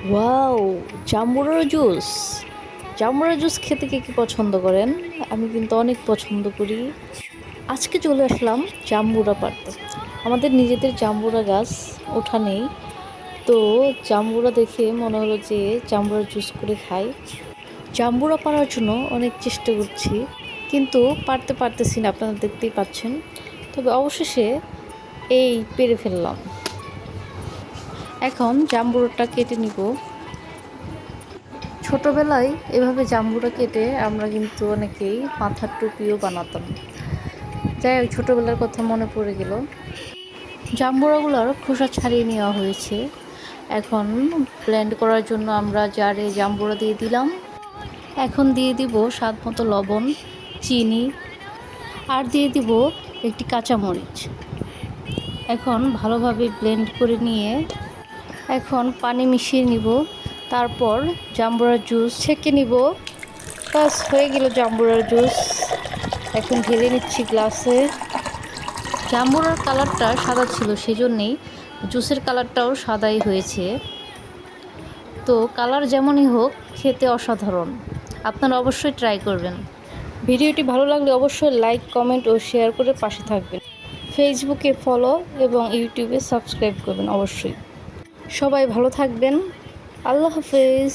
Wow, জাম্বুরার juice. জাম্বুরার juice খেতে কে কি পছন্দ করেন? আমি কিন্তু অনেক পছন্দ করি। আজকে চলে আসলাম জাম্বুরা পাড়তে। আমাদের নিজেদের জাম্বুরা গাছ উঠানেই। তো জাম্বুরা দেখে মনে হলো যে জাম্বুরার জুস করে খাই। জাম্বুরা পাড়ার জন্য অনেক চেষ্টা করছি, কিন্তু পারতেছি না, আপনারা দেখতেই পাচ্ছেন। তবে অবশেষে এই পেরে ফেললাম। এখন জাম্বুরাটা কেটে নিব। ছোটোবেলায় এভাবে জাম্বুরা কেটে আমরা কিন্তু অনেকেই মাথার টুপিও বানাতাম। যাই হোক, ছোটোবেলার কথা মনে পড়ে গেল। জাম্বুরাগুলোর খোসা ছাড়িয়ে নেওয়া হয়েছে। এখন ব্লেন্ড করার জন্য আমরা জারে জাম্বুরা দিয়ে দিলাম। এখন দিয়ে দিব স্বাদ মতো লবণ, চিনি, আর দিয়ে দিব একটি কাঁচামরিচ। এখন ভালোভাবে ব্লেন্ড করে নিয়ে এখন পানি মিশিয়ে নিব। তারপর জাম্বুরার জুস ছেঁকে নিব। বাস হয়ে গেল জাম্বুরার জুস। এখন ঢেলে নিচ্ছি গ্লাসে। জাম্বুরার কালারটা সাদা ছিল, সেজন্যেই জুসের কালারটাও সাদাই হয়েছে। তো কালার যেমনই হোক, খেতে অসাধারণ। আপনারা অবশ্যই ট্রাই করবেন। ভিডিওটি ভালো লাগলে অবশ্যই লাইক, কমেন্ট ও শেয়ার করে পাশে থাকবেন। ফেসবুকে ফলো এবং ইউটিউবে সাবস্ক্রাইব করবেন অবশ্যই। সবাই ভালো থাকবেন। আল্লাহ হাফেজ।